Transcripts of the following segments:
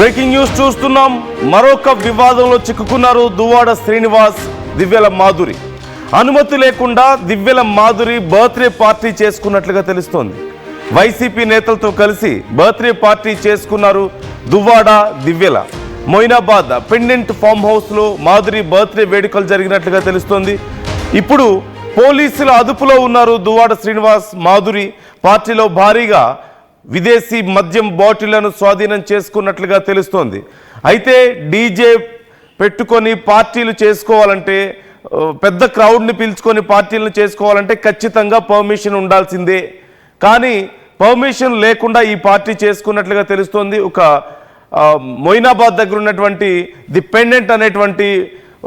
Breaking news చూస్తున్నాం. మరొక వివాదంలో చిక్కుకున్నారు దువ్వాడ శ్రీనివాస్, దివ్యల మాధురి. అనుమతి లేకుండా దివ్యల మాధురి బర్త్డే పార్టీ చేసుకున్నట్లుగా తెలుస్తోంది. వైసీపీ నేతలతో కలిసి బర్త్డే పార్టీ చేసుకున్నారు దువ్వాడ దివ్యల. మొయినాబాద్ పెండెంట్ ఫామ్ హౌస్లో మాధురి బర్త్డే వేడుకలు జరిగినట్లుగా తెలుస్తోంది. ఇప్పుడు పోలీసుల అదుపులో ఉన్నారు దువ్వాడ శ్రీనివాస్, మాధురి. పార్టీలో భారీగా విదేశీ మద్యం బాటిళ్లను స్వాధీనం చేసుకున్నట్లుగా తెలుస్తోంది. అయితే డీజే పెట్టుకొని పార్టీలు చేసుకోవాలంటే, పెద్ద క్రౌడ్ని పిలుచుకొని పార్టీలను చేసుకోవాలంటే ఖచ్చితంగా పర్మిషన్ ఉండాల్సిందే. కానీ పర్మిషన్ లేకుండా ఈ పార్టీ చేసుకున్నట్లుగా తెలుస్తోంది. ఒక మొయినాబాద్ దగ్గర ఉన్నటువంటి ది పెండెంట్ అనేటువంటి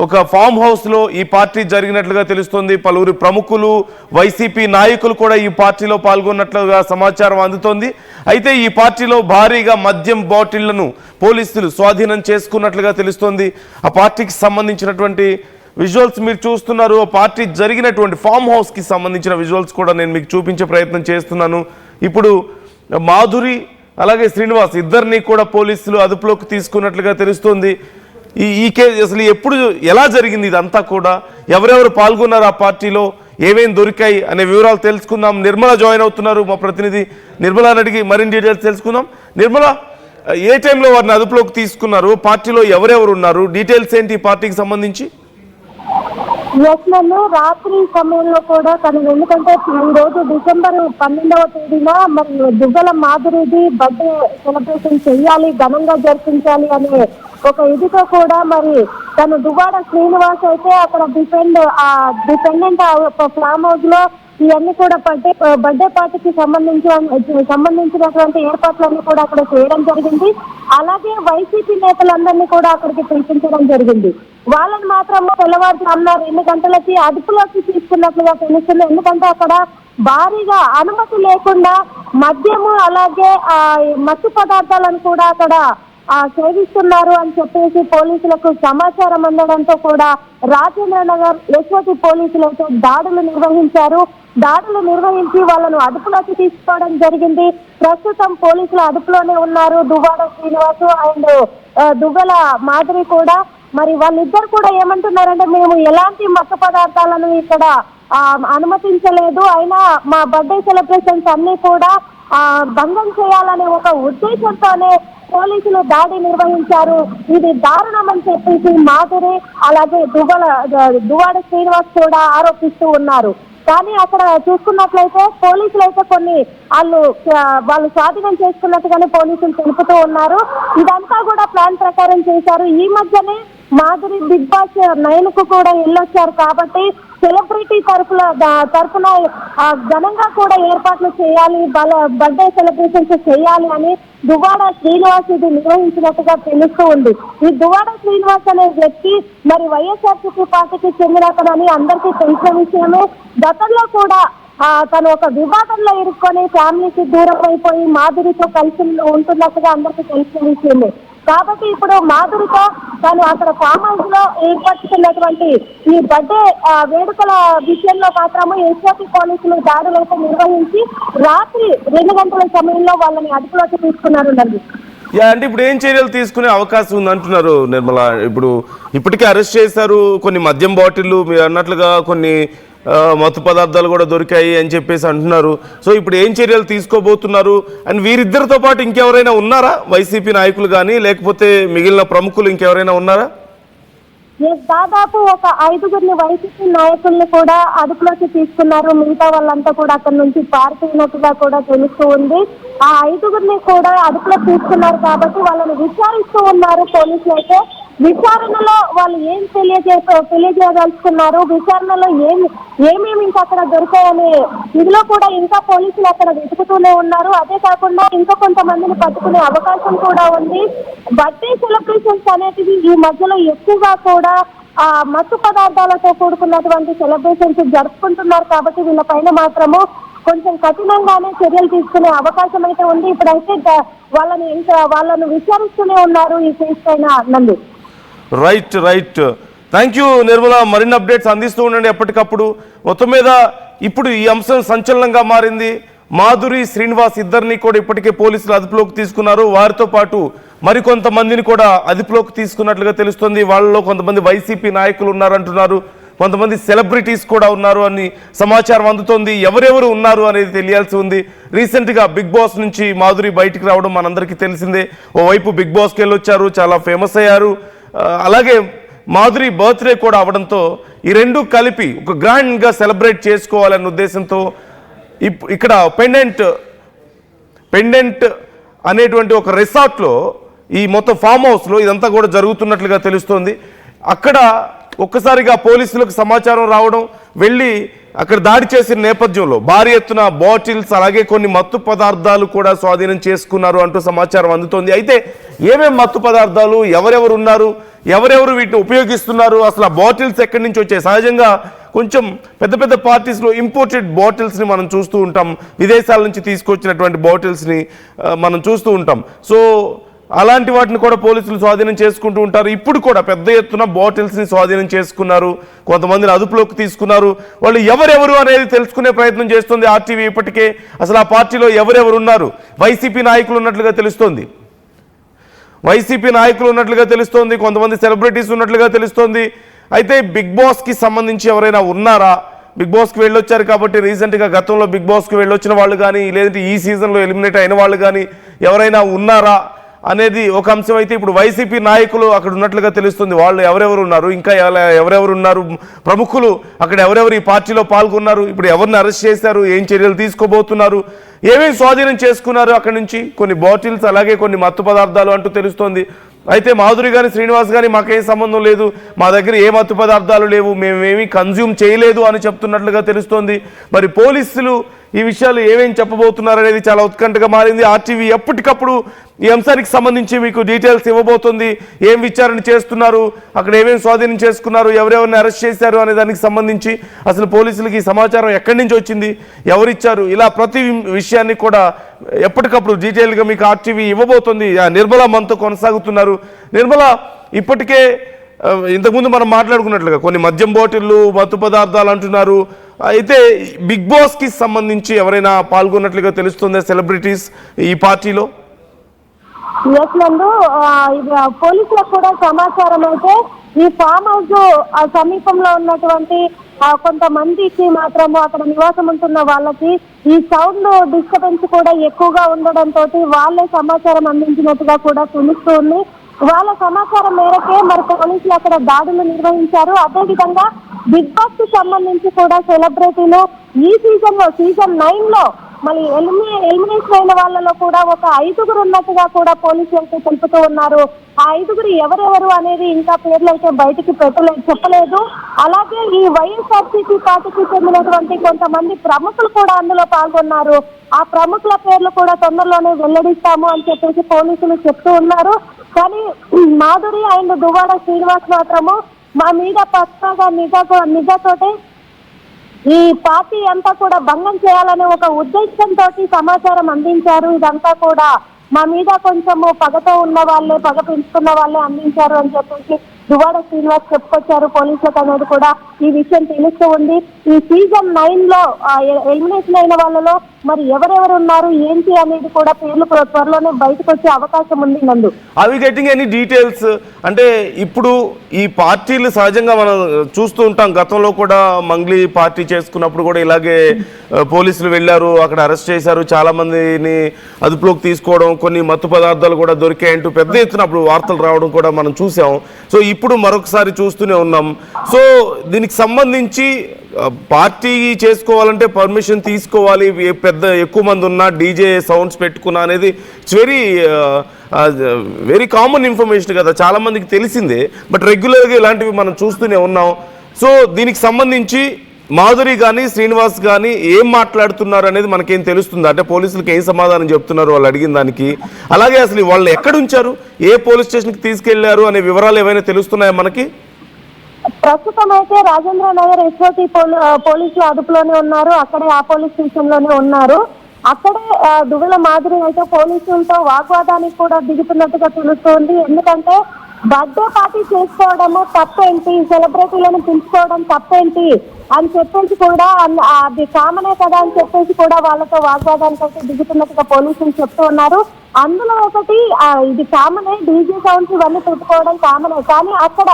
ఒక ఫామ్ హౌస్లో ఈ పార్టీ జరిగినట్లుగా తెలుస్తోంది. పలువురు ప్రముఖులు, వైసీపీ నాయకులు కూడా ఈ పార్టీలో పాల్గొన్నట్లుగా సమాచారం అందుతోంది. అయితే ఈ పార్టీలో భారీగా మద్యం బాటిళ్లను పోలీసులు స్వాధీనం చేసుకున్నట్లుగా తెలుస్తోంది. ఆ పార్టీకి సంబంధించినటువంటి విజువల్స్ మీరు చూస్తున్నారు. ఆ పార్టీ జరిగినటువంటి ఫామ్ హౌస్కి సంబంధించిన విజువల్స్ కూడా నేను మీకు చూపించే ప్రయత్నం చేస్తున్నాను. ఇప్పుడు మాధురి అలాగే శ్రీనివాస్ ఇద్దరిని కూడా పోలీసులు అదుపులోకి తీసుకున్నట్లుగా తెలుస్తోంది. ఈ కేసు అసలు ఎప్పుడు ఎలా జరిగింది, ఇదంతా కూడా ఎవరెవరు పాల్గొన్నారు, ఆ పార్టీలో ఏమేమి దొరికాయి అనే వివరాలు తెలుసుకుందాం. నిర్మల జాయిన్ అవుతున్నారు, మా ప్రతినిధి నిర్మల అడిగి మరిన్ని డీటెయిల్స్ తెలుసుకుందాం. నిర్మల, ఏ టైంలో వారిని అదుపులోకి తీసుకున్నారు, పార్టీలో ఎవరెవరు ఉన్నారు, డీటెయిల్స్ ఏంటి ఈ పార్టీకి సంబంధించి? నన్ను రాత్రి సమయంలో కూడా తను, ఎందుకంటే ఈ రోజు డిసెంబర్ 12వ తేదీన మరి దువ్వల మాధురిది బర్త్డే సెలబ్రేషన్ చెయ్యాలి, ఘనంగా జరిపించాలి అనే ఒక ఇదితో కూడా మరి తను దువ్వాడ శ్రీనివాస్ అయితే అక్కడ డిపెండెంట్ ఫామ్ హౌస్ లో ఇవన్నీ కూడా బర్త్డే పార్టీకి సంబంధించినటువంటి ఏర్పాట్లన్నీ కూడా అక్కడ చేయడం జరిగింది. అలాగే వైసీపీ నేతలందరినీ కూడా అక్కడికి పిలిపించడం జరిగింది. వాళ్ళని మాత్రం తెల్లవారుజామున 2 గంటలకి అదుపులోకి తీసుకున్నట్లుగా తెలుస్తుంది. ఎందుకంటే అక్కడ భారీగా అనుమతి లేకుండా మద్యము అలాగే మత్తు పదార్థాలను కూడా అక్కడ సేవిస్తున్నారు అని చెప్పేసి పోలీసులకు సమాచారం అందడంతో కూడా రాజేంద్రనగర్ యశ్వతి పోలీసులు అయితే దాడులు నిర్వహించి వాళ్ళను అదుపులోకి తీసుకోవడం జరిగింది. ప్రస్తుతం పోలీసుల అదుపులోనే ఉన్నారు దువ్వాడ శ్రీనివాసు అండ్ దువ్వెల మాధురి కూడా. మరి వాళ్ళిద్దరు కూడా ఏమంటున్నారంటే, మేము ఎలాంటి మత్తు పదార్థాలను ఇక్కడ అనుమతించలేదు, అయినా మా బర్త్డే సెలబ్రేషన్స్ అన్ని కూడా భంగం చేయాలనే ఒక ఉద్దేశంతోనే పోలీసులు దాడి నిర్వహించారు. ఇది దారుణం అని చెప్పేసి మాధురి అలాగే దువ్వాడ శ్రీనివాస్ కూడా ఆరోపిస్తూ ఉన్నారు. కానీ అక్కడ చూసుకున్నట్లయితే పోలీసులు అయితే కొన్ని వాళ్ళు స్వాధీనం చేసుకున్నట్టుగానే పోలీసులు తెలుపుతూ ఉన్నారు. ఇదంతా కూడా ప్లాన్ ప్రకారం చేశారు. ఈ మధ్యనే మాధురి బిగ్ బాస్ 9 కు కూడా వెళ్ళొచ్చారు కాబట్టి సెలబ్రిటీ తరఫున ఘనంగా కూడా ఏర్పాట్లు చేయాలి, బర్త్డే సెలబ్రేషన్స్ చేయాలి అని దువ్వాడ శ్రీనివాస్ ఇది నిర్వహించినట్టుగా తెలుస్తూ ఉంది. ఈ దువ్వాడ శ్రీనివాస్ అనే వ్యక్తి మరి వైఎస్ఆర్సీపీ పార్టీకి చెందినతనని అందరికీ తెలిసిన విషయమే. గతంలో కూడా తను ఒక వివాదంలో ఇరుక్కొని ఫ్యామిలీకి దూరం అయిపోయి మాధురితో కలిసి ఉంటున్నట్టుగా అందరికీ తెలిసిన విషయమే. కాబట్టి ఇప్పుడు మాధురితో తను అక్కడ ఫామ్ హౌస్ లో ఏర్పరుచుకున్నటువంటి ఈ బర్త్డే వేడుకల విషయంలో మాత్రము యశ్వతి పోలీసులు దాడులు అయితే నిర్వహించి రాత్రి 2 గంటల సమయంలో వాళ్ళని అదుపులోకి తీసుకున్నారు. అంటే ఇప్పుడు ఏం చర్యలు తీసుకునే అవకాశం ఉంది అంటున్నారు నిర్మల? ఇప్పటికే అరెస్ట్ చేశారు, కొన్ని మద్యం బాటిళ్లు మీరు అన్నట్లుగా కొన్ని మత్తు పదార్థాలు కూడా దొరికాయి అని చెప్పేసి అంటున్నారు. సో ఇప్పుడు ఏం చర్యలు తీసుకోబోతున్నారు? అండ్ వీరిద్దరితో పాటు ఇంకెవరైనా ఉన్నారా, వైసీపీ నాయకులు కానీ లేకపోతే మిగిలిన ప్రముఖులు ఇంకెవరైనా ఉన్నారా? దాదాపు ఒక 5గురిని వైసీపీ నాయకుల్ని కూడా అదుపులోకి తీసుకున్నారు. మిగతా వాళ్ళంతా కూడా అక్కడి నుంచి పారిపోయినట్టుగా కూడా తెలుస్తూ ఉంది. ఆ 5గురిని కూడా అదుపులోకి తీసుకున్నారు కాబట్టి వాళ్ళని విచారిస్తూ ఉన్నారు పోలీసులు అయితే. విచారణలో వాళ్ళు ఏం తెలియజేయదలుచుకున్నారు, విచారణలో ఏమేమి ఇంకా అక్కడ దొరికాయనే ఇదిలో కూడా ఇంకా పోలీసులు అక్కడ వెతుకుతూనే ఉన్నారు. అదే కాకుండా ఇంకా కొంతమందిని పట్టుకునే అవకాశం కూడా ఉంది. బర్త్డే సెలబ్రేషన్స్ అనేటివి ఈ మధ్యలో ఎక్కువగా కూడా మత్తు పదార్థాలతో కూడుకున్నటువంటి సెలబ్రేషన్స్ జరుపుకుంటున్నారు కాబట్టి వీళ్ళపైన మాత్రము కొంచెం కఠినంగానే చర్యలు తీసుకునే అవకాశం అయితే ఉంది. ఇప్పుడైతే వాళ్ళను విచారిస్తూనే ఉన్నారు ఈ కేసు పైన. నందు రైట్. థ్యాంక్ యూ నిర్మల, మరిన్ని అప్డేట్స్ అందిస్తూ ఉండండి ఎప్పటికప్పుడు. మొత్తం మీద ఇప్పుడు ఈ అంశం సంచలనంగా మారింది. మాధురి శ్రీనివాస్ ఇద్దరిని కూడా ఇప్పటికే పోలీసులు అదుపులోకి తీసుకున్నారు. వారితో పాటు మరికొంతమందిని కూడా అదుపులోకి తీసుకున్నట్లుగా తెలుస్తుంది. వాళ్ళలో కొంతమంది వైసీపీ నాయకులు ఉన్నారంటున్నారు, కొంతమంది సెలబ్రిటీస్ కూడా ఉన్నారు అని సమాచారం అందుతోంది. ఎవరెవరు ఉన్నారు అనేది తెలియాల్సి ఉంది. రీసెంట్గా బిగ్ బాస్ నుంచి మాధురి బయటికి రావడం మనందరికీ తెలిసిందే. ఓవైపు బిగ్ బాస్కి వెళ్ళొచ్చారు, చాలా ఫేమస్ అయ్యారు. అలాగే మాధురి బర్త్డే కూడా అవడంతో ఈ రెండు కలిపి ఒక గ్రాండ్గా సెలబ్రేట్ చేసుకోవాలనే ఉద్దేశంతో ఇక్కడ పెండెంట్ అనేటువంటి ఒక రిసార్ట్లో ఈ మొత్తం ఫామ్ హౌస్లో ఇదంతా కూడా జరుగుతున్నట్లుగా తెలుస్తోంది. అక్కడ ఒక్కసారిగా పోలీసులకు సమాచారం రావడం, వెళ్ళి అక్కడ దాడి చేసిన నేపథ్యంలో భారీ ఎత్తున బాటిల్స్ అలాగే కొన్ని మత్తు పదార్థాలు కూడా స్వాధీనం చేసుకున్నారు అంటూ సమాచారం అందుతోంది. అయితే ఏమేం మత్తు పదార్థాలు, ఎవరెవరు ఉన్నారు, ఎవరెవరు వీటిని ఉపయోగిస్తున్నారు, అసలు ఆ బాటిల్స్ ఎక్కడి నుంచి వచ్చాయి? సహజంగా కొంచెం పెద్ద పెద్ద పార్టీస్లో ఇంపోర్టెడ్ బాటిల్స్ని మనం చూస్తూ ఉంటాం, విదేశాల నుంచి తీసుకొచ్చినటువంటి బాటిల్స్ని మనం చూస్తూ ఉంటాం. సో అలాంటి వాటిని కూడా పోలీసులు స్వాధీనం చేసుకుంటూ ఉంటారు. ఇప్పుడు కూడా పెద్ద ఎత్తున బాటిల్స్ని స్వాధీనం చేసుకున్నారు, కొంతమందిని అదుపులోకి తీసుకున్నారు. వాళ్ళు ఎవరెవరు అనేది తెలుసుకునే ప్రయత్నం చేస్తుంది ఆర్టీవీ. ఇప్పటికే అసలు ఆ పార్టీలో ఎవరెవరు ఉన్నారు? వైసీపీ నాయకులు ఉన్నట్లుగా తెలుస్తోంది, కొంతమంది సెలబ్రిటీస్ ఉన్నట్లుగా తెలుస్తోంది. అయితే బిగ్ బాస్కి సంబంధించి ఎవరైనా ఉన్నారా? బిగ్ బాస్కి వెళ్ళొచ్చారు కాబట్టి రీసెంట్గా గతంలో బిగ్ బాస్కి వెళ్ళొచ్చిన వాళ్ళు కానీ, లేదంటే ఈ సీజన్లో ఎలిమినేట్ అయిన వాళ్ళు కానీ ఎవరైనా ఉన్నారా అనేది ఒక అంశం. అయితే ఇప్పుడు వైసీపీ నాయకులు అక్కడ ఉన్నట్లుగా తెలుస్తుంది. వాళ్ళు ఎవరెవరు ఉన్నారు, ఇంకా ఎవరెవరు ఉన్నారు, ప్రముఖులు అక్కడ ఎవరెవరు ఈ పార్టీలో పాల్గొన్నారు, ఇప్పుడు ఎవరిని అరెస్ట్ చేశారు, ఏం చర్యలు తీసుకోబోతున్నారు, ఏమేమి స్వాధీనం చేసుకున్నారు అక్కడి నుంచి, కొన్ని బాటిల్స్ అలాగే కొన్ని మత్తు పదార్థాలు అంటూ తెలుస్తోంది. అయితే మాధురి కానీ శ్రీనివాస్ కానీ మాకేం సంబంధం లేదు, మా దగ్గర ఏ మత్తు పదార్థాలు లేవు, మేమేమీ కన్జ్యూమ్ చేయలేదు అని చెప్తున్నట్లుగా తెలుస్తోంది. మరి పోలీసులు ఈ విషయాలు ఏమేమి చెప్పబోతున్నారు అనేది చాలా ఉత్కంఠగా మారింది. ఆర్టీవీ ఎప్పటికప్పుడు ఈ అంశానికి సంబంధించి మీకు డీటెయిల్స్ ఇవ్వబోతుంది. ఏం విచారణ చేస్తున్నారు, అక్కడ ఏమేమి స్వాధీనం చేసుకున్నారు, ఎవరెవరిని అరెస్ట్ చేశారు అనే దానికి సంబంధించి, అసలు పోలీసులకి ఈ సమాచారం ఎక్కడి నుంచి వచ్చింది, ఎవరిచ్చారు, ఇలా ప్రతి విషయాన్ని కూడా ఎప్పటికప్పుడు డీటెయిల్గా మీకు ఆర్టీవీ ఇవ్వబోతుంది. నిర్మల మనతో కొనసాగుతున్నారు. నిర్మల, ఇప్పటికే ఇంతకుముందు మనం మాట్లాడుకున్నట్లుగా కొన్ని మద్యం బాటిళ్ళు, మత్తు పదార్థాలు అంటున్నారు. అయితే బిగ్ బాస్కి సంబంధించి ఎవరైనా పాల్గొన్నట్లుగా తెలుస్తుందా సెలబ్రిటీస్ ఈ పార్టీలో? పోలీసులకు కూడా సమాచారం అయితే ఈ ఫామ్ హౌస్ సమీపంలో ఉన్నటువంటి కొంతమందికి మాత్రము అక్కడ నివాసం ఉంటున్న వాళ్ళకి ఈ సౌండ్ డిస్టర్బెన్స్ కూడా ఎక్కువగా ఉండడంతో వాళ్ళే సమాచారం అందించినట్టుగా కూడా తెలుస్తూ ఉంది. వాళ్ళ సమాచారం మేరకే మరి పోలీసులు అక్కడ దాడులు నిర్వహించారు. అదేవిధంగా బిగ్ బాస్ కి సంబంధించి కూడా సెలబ్రిటీలు ఈ సీజన్ 9 మళ్ళీ ఎలిమినేషన్ అయిన వాళ్ళలో కూడా ఒక 5గురు ఉన్నట్టుగా కూడా పోలీసులు అయితే తెలుపుతూ ఉన్నారు. ఆ 5గురు ఎవరెవరు అనేది ఇంకా పేర్లు అయితే బయటికి చెప్పలేదు. అలాగే ఈ వైఎస్ఆర్సీపీ పార్టీకి చెందినటువంటి కొంతమంది ప్రముఖులు కూడా అందులో పాల్గొన్నారు. ఆ ప్రముఖుల పేర్లు కూడా తొందరలోనే వెల్లడిస్తాము అని చెప్పేసి పోలీసులు చెప్తూ ఉన్నారు. కానీ మాధురి అండ్ దువ్వాడ శ్రీనివాస్ మాత్రము మా మీద పక్కాగా నిజాతోటే ఈ పార్టీ అంతా కూడా భంగం చేయాలనే ఒక ఉద్దేశంతో సమాచారం అందించారు. ఇదంతా కూడా మా మీద కొంచెము పగతో ఉన్న వాళ్ళే, పగ పెంచుకున్న వాళ్ళే అందించారు అని చెప్పేసి దువ్వాడ శ్రీనివాస్ చెప్పుకొచ్చారు పోలీసులకు అనేది కూడా ఈ విషయం తెలుస్తూ ఉంది. ఈ సీజన్ 9 ఎలిమినేషన్ అయిన వాళ్ళలో మరి ఎవరెవరు ఉన్నారు ఏంటి అనేది కూడా పేర్లు త్వరలోనే బయటకు వచ్చే అవకాశం ఉంది. నందు అవి గెటింగ్ ఎనీ డీటెయిల్స్ అంటే ఇప్పుడు ఈ పార్టీలు సహజంగా మనం చూస్తూ ఉంటాం. గతంలో కూడా మంగ్లీ పార్టీ చేసుకున్నప్పుడు కూడా ఇలాగే పోలీసులు వెళ్ళారు, అక్కడ అరెస్ట్ చేశారు, చాలా మందిని అదుపులోకి తీసుకోవడం, కొన్ని మత్తు పదార్థాలు కూడా దొరికాయంటూ పెద్ద ఎత్తున అప్పుడు వార్తలు రావడం కూడా మనం చూసాం. సో ఇప్పుడు మరొకసారి చూస్తూనే ఉన్నాం. సో దీనికి సంబంధించి పార్టీ చేసుకోవాలంటే పర్మిషన్ తీసుకోవాలి, ఎక్కువ మంది ఉన్నా డీజే సౌండ్స్ పెట్టుకున్నా అనేది ఇట్స్ వెరీ కామన్ ఇన్ఫర్మేషన్ కదా, చాలా మందికి తెలిసిందే. బట్ రెగ్యులర్గా ఇలాంటివి మనం చూస్తూనే ఉన్నాం. సో దీనికి సంబంధించి మాధురి కానీ శ్రీనివాస్ కానీ ఏం మాట్లాడుతున్నారు అనేది మనకేం తెలుస్తుంది? అంటే పోలీసులకు ఏం సమాధానం చెప్తున్నారు వాళ్ళు అడిగిన దానికి? అలాగే అసలు వాళ్ళు ఎక్కడ ఉంచారు, ఏ పోలీస్ స్టేషన్కి తీసుకెళ్లారు అనే వివరాలు ఏమైనా తెలుస్తున్నాయా మనకి? ప్రస్తుతం అయితే రాజేంద్ర నగర్ ఎస్ఓటీ పోలీసులు అదుపులోనే ఉన్నారు. అక్కడే ఆ పోలీస్ స్టేషన్ లోనే ఉన్నారు. అక్కడే దువ్వెల మాధురి అయితే పోలీసులతో వాగ్వాదానికి కూడా దిగుతున్నట్టుగా తెలుస్తోంది. ఎందుకంటే బర్త్డే పార్టీ చేసుకోవడము తప్పేంటి, సెలబ్రిటీలను పిలుచుకోవడం తప్పేంటి అని చెప్పేసి కూడా అది కామనే కదా అని చెప్పేసి కూడా వాళ్ళతో వాగ్వాదానికి అయితే దిగుతున్నట్టుగా పోలీసులు చెప్తూ ఉన్నారు. అందులో ఒకటి ఇది కామనే, డీజే సౌండ్స్ ఇవన్నీ పెట్టుకోవడం కామనే, కానీ అక్కడ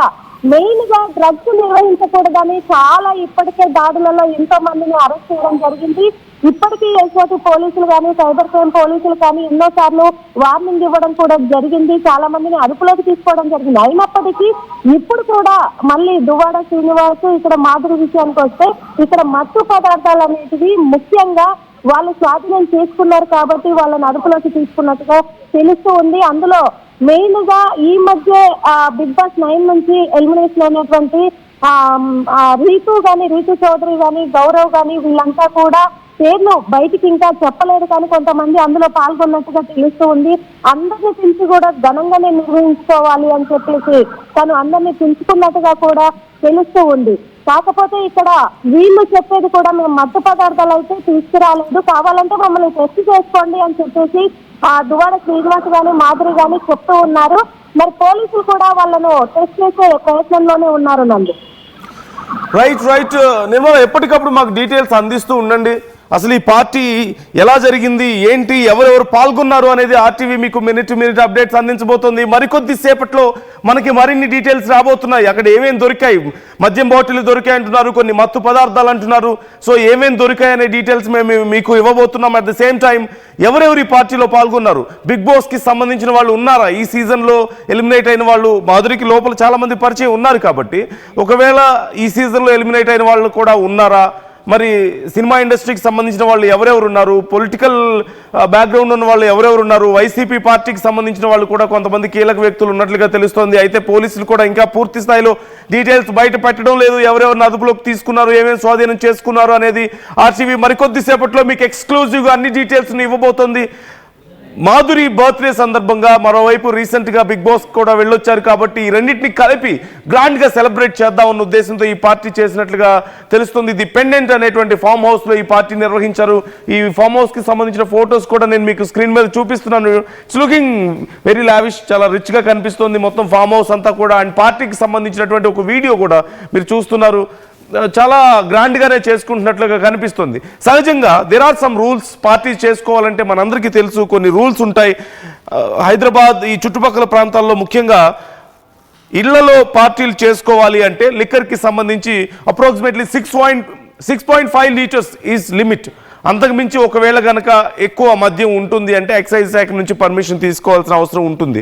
మెయిన్ గా డ్రగ్స్ నిర్వహించకూడదని చాలా ఇప్పటికే దాడులలో ఎంతో మందిని అరెస్ట్ చేయడం జరిగింది. ఇప్పటికీ ఎస్ఓటి పోలీసులు కానీ సైబర్ క్రైమ్ పోలీసులు కానీ ఎన్నోసార్లు వార్నింగ్ ఇవ్వడం కూడా జరిగింది, చాలా మందిని అదుపులోకి తీసుకోవడం జరిగింది. అయినప్పటికీ ఇప్పుడు కూడా మళ్ళీ దువ్వాడ శ్రీనివాస్ ఇక్కడ మాధురి విషయానికి వస్తే ఇక్కడ మత్తు పదార్థాలు అనేటివి ముఖ్యంగా వాళ్ళు స్వాధీనం చేసుకున్నారు కాబట్టి వాళ్ళని అదుపులోకి తీసుకున్నట్టుగా తెలుస్తూ ఉంది. అందులో మెయిన్ గా ఈ మధ్య బిగ్ బాస్ 9 నుంచి ఎలిమినేషన్ అయినటువంటి రీతు చౌదరి గాని గౌరవ్ గాని వీళ్ళంతా కూడా పేర్లు బయటికి ఇంకా చెప్పలేదు, కానీ కొంతమంది అందులో పాల్గొన్నట్టుగా తెలుస్తూ ఉంది. అందరినీ పిలిచి కూడా ఘనంగానే నిర్వహించుకోవాలి అని చెప్పేసి తను అందరినీ పిలుచుకున్నట్టుగా కూడా తెలుస్తూ ఉంది. కాకపోతే ఇక్కడ వీళ్ళు చెప్పేది కూడా మేము మత్తు పదార్థాలు అయితే తీసుకురాలేదు, కావాలంటే మమ్మల్ని టెస్ట్ చేసుకోండి అని చెప్పేసి దువ్వాడ శ్రీనివాస్ గాని మాధురి గాని చెప్తూ ఉన్నారు. మరి పోలీసులు కూడా వాళ్ళను టెస్ట్ చేసే ప్రయత్నంలోనే ఉన్నారు. నంది రైట్ నిర్మల, ఎప్పటికప్పుడు మాకు డీటెయిల్స్ అందిస్తూ ఉండండి. అసలు ఈ పార్టీ ఎలా జరిగింది, ఏంటి, ఎవరెవరు పాల్గొన్నారు అనేది ఆర్టీవీ మీకు మినిట్ టు మినిట్ అప్డేట్స్ అందించబోతోంది. మరికొద్ది సేపట్లో మనకి మరిన్ని డీటెయిల్స్ రాబోతున్నాయి. అక్కడ ఏమేమి దొరికాయి, మద్యం బాటిల్ దొరికాయి అంటున్నారు, కొన్ని మత్తు పదార్థాలు అంటున్నారు. సో ఏమేమి దొరికాయి అనే డీటెయిల్స్ మేము మీకు ఇవ్వబోతున్నాం. అట్ ద సేమ్ టైం ఎవరెవరు ఈ పార్టీలో పాల్గొన్నారు, బిగ్ బాస్ కి సంబంధించిన వాళ్ళు ఉన్నారా, ఈ సీజన్లో ఎలిమినేట్ అయిన వాళ్ళు, మాధురికి లోపల చాలా మంది పరిచయం ఉన్నారు కాబట్టి ఒకవేళ ఈ సీజన్లో ఎలిమినేట్ అయిన వాళ్ళు కూడా ఉన్నారా, మరి సినిమా ఇండస్ట్రీకి సంబంధించిన వాళ్ళు ఎవరెవరు ఉన్నారు, పొలిటికల్ బ్యాక్గ్రౌండ్ ఉన్న వాళ్ళు ఎవరెవరు ఉన్నారు, వైసీపీ పార్టీకి సంబంధించిన వాళ్ళు కూడా కొంతమంది కీలక వ్యక్తులు ఉన్నట్లుగా తెలుస్తోంది. అయితే పోలీసులు కూడా ఇంకా పూర్తి స్థాయిలో డీటెయిల్స్ బయట పెట్టడం లేదు. ఎవరెవరిని అదుపులోకి తీసుకున్నారు, ఏమేమి స్వాధీనం చేసుకున్నారు అనేది ఆర్టీవీ మరికొద్ది సేపట్లో మీకు ఎక్స్క్లూజివ్గా అన్ని డీటెయిల్స్ని ఇవ్వబోతోంది. మాధురి బర్త్డే సందర్భంగా మరోవైపు రీసెంట్గా బిగ్ బాస్ కూడా వెళ్ళొచ్చారు కాబట్టి ఈ రెండింటిని కలిపి గ్రాండ్గా సెలబ్రేట్ చేద్దామన్న ఉద్దేశంతో ఈ పార్టీ చేసినట్లుగా తెలుస్తుంది. ది పెండెంట్ అనేటువంటి ఫామ్ హౌస్లో ఈ పార్టీ నిర్వహించారు. ఈ ఫామ్ హౌస్కి సంబంధించిన ఫొటోస్ కూడా నేను మీకు స్క్రీన్ మీద చూపిస్తున్నాను. ఇట్స్ లుకింగ్ వెరీ లావిష్, చాలా రిచ్గా కనిపిస్తుంది మొత్తం ఫామ్ హౌస్ అంతా కూడా. అండ్ పార్టీకి సంబంధించినటువంటి ఒక వీడియో కూడా మీరు చూస్తున్నారు, చాలా గ్రాండ్గానే చేసుకుంటున్నట్లుగా కనిపిస్తుంది. సహజంగా there are some rules. Party చేసుకోవాలంటే మనందరికీ తెలుసు కొన్ని రూల్స్ ఉంటాయి. హైదరాబాద్ ఈ చుట్టుపక్కల ప్రాంతాల్లో ముఖ్యంగా ఇళ్లలో పార్టీలు చేసుకోవాలి అంటే లిక్కర్కి సంబంధించి అప్రాక్సిమేట్లీ 6.5 లీటర్స్ ఈజ్ లిమిట్. అంతకుమించి ఒకవేళ కనుక ఎక్కువ మద్యం ఉంటుంది అంటే ఎక్సైజ్ శాఖ నుంచి పర్మిషన్ తీసుకోవాల్సిన అవసరం ఉంటుంది.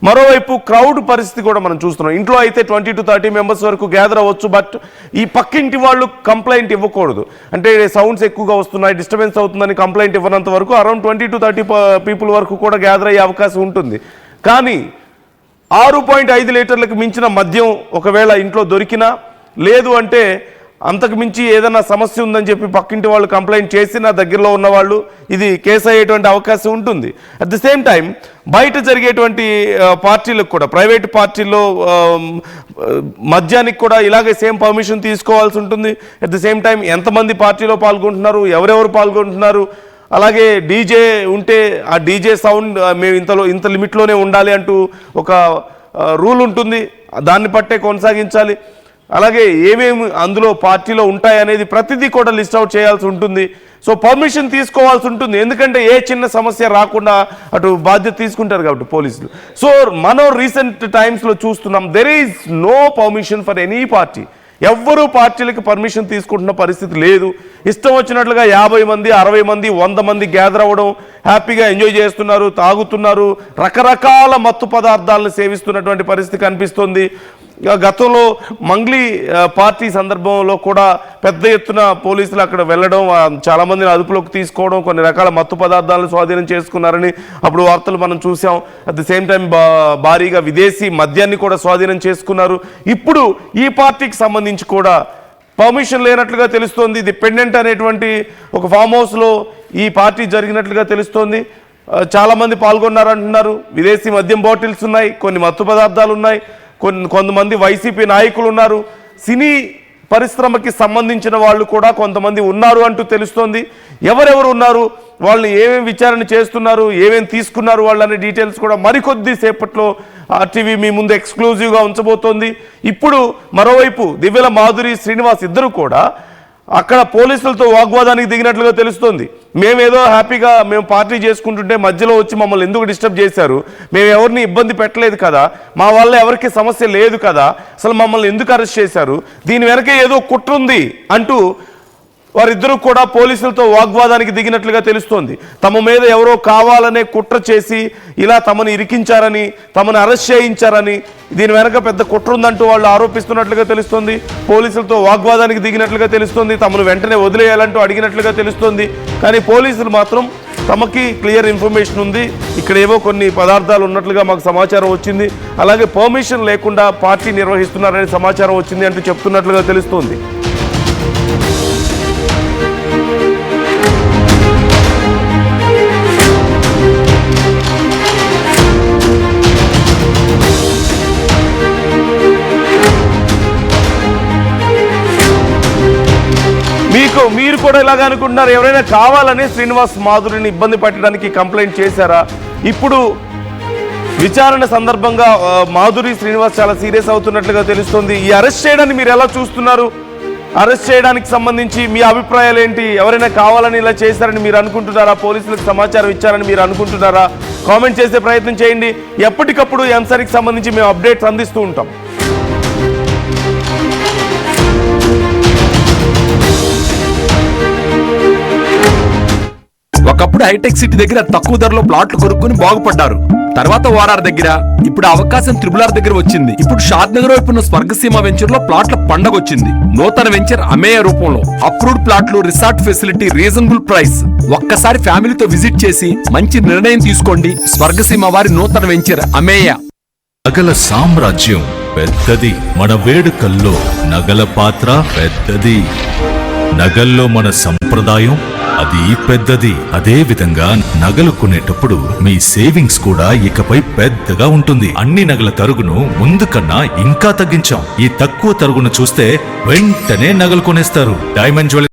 మరోవైపు క్రౌడ్ పరిస్థితి కూడా మనం చూస్తున్నాం. ఇంట్లో అయితే 20 to 30 మెంబర్స్ వరకు గ్యాదర్ అవ్వచ్చు, బట్ ఈ పక్కింటి వాళ్ళు కంప్లైంట్ ఇవ్వకూడదు. అంటే సౌండ్స్ ఎక్కువగా వస్తున్నాయి, డిస్టర్బెన్స్ అవుతుందని కంప్లైంట్ ఇవ్వనంత వరకు అరౌండ్ 20 to 30 పీపుల్ వరకు కూడా గ్యాదర్ అయ్యే అవకాశం ఉంటుంది. కానీ 6.5 లీటర్లకు మించిన మద్యం ఒకవేళ ఇంట్లో దొరికినా, లేదు అంటే అంతకు మించి ఏదైనా సమస్య ఉందని చెప్పి పక్కింటి వాళ్ళు కంప్లైంట్ చేసి నా దగ్గరలో ఉన్నవాళ్ళు ఇది కేసు అయ్యేటువంటి అవకాశం ఉంటుంది. అట్ ది సేమ్ టైం బయట జరిగేటువంటి పార్టీలకు కూడా, ప్రైవేట్ పార్టీల్లో మద్యానికి కూడా ఇలాగే సేమ్ పర్మిషన్ తీసుకోవాల్సి ఉంటుంది. అట్ ది సేమ్ టైం ఎంతమంది పార్టీలో పాల్గొంటున్నారు, ఎవరెవరు పాల్గొంటున్నారు, అలాగే డీజే ఉంటే ఆ డీజే సౌండ్ మేము ఇంత లిమిట్లోనే ఉండాలి అంటూ ఒక రూల్ ఉంటుంది, దాన్ని పట్టే కొనసాగించాలి. అలాగే ఏమేమి అందులో పార్టీలో ఉంటాయనేది ప్రతిదీ కూడా లిస్ట్ అవుట్ చేయాల్సి ఉంటుంది. సో పర్మిషన్ తీసుకోవాల్సి ఉంటుంది, ఎందుకంటే ఏ చిన్న సమస్య రాకుండా అటు బాధ్యత తీసుకుంటారు కాబట్టి పోలీసులు. సో మనం రీసెంట్ టైమ్స్లో చూస్తున్నాం, there is no permission for any party. ఎవ్వరూ పార్టీలకు పర్మిషన్ తీసుకుంటున్న పరిస్థితి లేదు. ఇష్టం వచ్చినట్లుగా 50 మంది 60 మంది 100 మంది గ్యాదర్ అవ్వడం, హ్యాపీగా ఎంజాయ్ చేస్తున్నారు, తాగుతున్నారు, రకరకాల మత్తు పదార్థాలను సేవిస్తున్నటువంటి పరిస్థితి కనిపిస్తుంది. గతంలో మంగ్లీ పార్టీ సందర్భంలో కూడా పెద్ద ఎత్తున పోలీసులు అక్కడ వెళ్ళడం, చాలామందిని అదుపులోకి తీసుకోవడం, కొన్ని రకాల మత్తు పదార్థాలను స్వాధీనం చేసుకున్నారని అప్పుడు వార్తలు మనం చూసాం. అట్ ది సేమ్ టైం భారీగా విదేశీ మద్యాన్ని కూడా స్వాధీనం చేసుకున్నారు. ఇప్పుడు ఈ పార్టీకి సంబంధించి కూడా పర్మిషన్ లేనట్లుగా తెలుస్తోంది. ది పెండెంట్ అనేటువంటి ఒక ఫామ్ హౌస్లో ఈ పార్టీ జరిగినట్లుగా తెలుస్తోంది. చాలామంది పాల్గొన్నారంటున్నారు. విదేశీ మద్యం బాటిల్స్ ఉన్నాయి, కొన్ని మత్తు పదార్థాలు ఉన్నాయి, కొంతమంది వైసీపీ నాయకులు ఉన్నారు, సినీ పరిశ్రమకి సంబంధించిన వాళ్ళు కూడా కొంతమంది ఉన్నారు అంటూ తెలుస్తోంది. ఎవరెవరు ఉన్నారు, వాళ్ళని ఏమేమి విచారణ చేస్తున్నారు, ఏమేమి తీసుకున్నారు వాళ్ళనే డీటెయిల్స్ కూడా మరికొద్ది సేపట్లో ఆర్టీవీ మీ ముందు ఎక్స్క్లూజివ్గా ఉంచబోతోంది. ఇప్పుడు మరోవైపు దివ్యల మాధురి, శ్రీనివాస్ ఇద్దరు కూడా అక్కడ పోలీసులతో వాగ్వాదానికి దిగినట్లుగా తెలుస్తోంది. మేమేదో హ్యాపీగా మేము పార్టీ చేసుకుంటుంటే మధ్యలో వచ్చి మమ్మల్ని ఎందుకు డిస్టర్బ్ చేశారు, మేము ఎవరిని ఇబ్బంది పెట్టలేదు కదా, మా వల్ల ఎవరికి సమస్య లేదు కదా, అసలు మమ్మల్ని ఎందుకు అరెస్ట్ చేశారు, దీని వెనక ఏదో కుట్ర ఉంది అంటూ వారిద్దరూ కూడా పోలీసులతో వాగ్వాదానికి దిగినట్లుగా తెలుస్తోంది. తమ మీద ఎవరో కావాలనే కుట్ర చేసి ఇలా తమను ఇరికించారని, తమను అరెస్ట్ చేయించారని, దీని వెనక పెద్ద కుట్ర ఉందంటూ వాళ్ళు ఆరోపిస్తున్నట్లుగా తెలుస్తోంది. పోలీసులతో వాగ్వాదానికి దిగినట్లుగా తెలుస్తోంది. తమను వెంటనే వదిలేయాలంటూ అడిగినట్లుగా తెలుస్తోంది. కానీ పోలీసులు మాత్రం తమకి క్లియర్ ఇన్ఫర్మేషన్ ఉంది, ఇక్కడ ఏవో కొన్ని పదార్థాలు ఉన్నట్లుగా మాకు సమాచారం వచ్చింది, అలాగే పర్మిషన్ లేకుండా పార్టీ నిర్వహిస్తున్నారనే సమాచారం వచ్చింది అంటూ చెప్తున్నట్లుగా తెలుస్తోంది. మీరు కూడా ఇలాగ అనుకుంటున్నారు, ఎవరైనా కావాలని శ్రీనివాస్ మాధురిని ఇబ్బంది పెట్టడానికి కంప్లైంట్ చేశారా? ఇప్పుడు విచారణ సందర్భంగా మాధురి, శ్రీనివాస్ చాలా సీరియస్ అవుతున్నట్లుగా తెలుస్తోంది. ఈ అరెస్ట్ చేయడాన్ని మీరు ఎలా చూస్తున్నారు? అరెస్ట్ చేయడానికి సంబంధించి మీ అభిప్రాయాలు ఏంటి? ఎవరైనా కావాలని ఇలా చేశారని మీరు అనుకుంటున్నారా? పోలీసులకు సమాచారం ఇచ్చారని మీరు అనుకుంటున్నారా? కామెంట్ చేసే ప్రయత్నం చేయండి. ఎప్పటికప్పుడు ఈ అంశానికి సంబంధించి మేము అప్డేట్స్ అందిస్తూ ఉంటాం. ఒకప్పుడు హైటెక్ సిటీ దగ్గర తక్కువ ధరలో ప్లాట్లు కొనుక్కుని బాగుపడ్డారు. తర్వాత ఓఆర్ఆర్ దగ్గర, ఇప్పుడు అవకాశం త్రిబుల్ దగ్గర వచ్చింది. ఇప్పుడు షాద్ నగర్ వైపు ఉన్న స్వర్గసీమ వెంచర్ లో ప్లాట్ల పండగ వచ్చింది. నూతన వెంచర్ అమేయ రూపంలో అప్రూవ్డ్ ప్లాట్లు, రిసార్ట్ ఫెసిలిటీ, రీజనబుల్ ప్రైస్. ఒక్కసారి ఫ్యామిలీతో విజిట్ చేసి మంచి నిర్ణయం తీసుకోండి. స్వర్గసీమ వారి నూతన వెంచర్ అమేయ. నగల సామ్రాజ్యం పెద్దది, మన వేడుకల్లో నగల పాత్ర పెద్దది. నగల్లో మన సంప్రదాయం అది పెద్దది. అదే విధంగా నగలు కొనేటప్పుడు మీ సేవింగ్స్ కూడా ఇకపై పెద్దగా ఉంటుంది. అన్ని నగల తరుగును ముందు కన్నా ఇంకా తగ్గించాం. ఈ తక్కువ తరుగును చూస్తే వెంటనే నగలు కొనేస్తారు. Diamond jewellery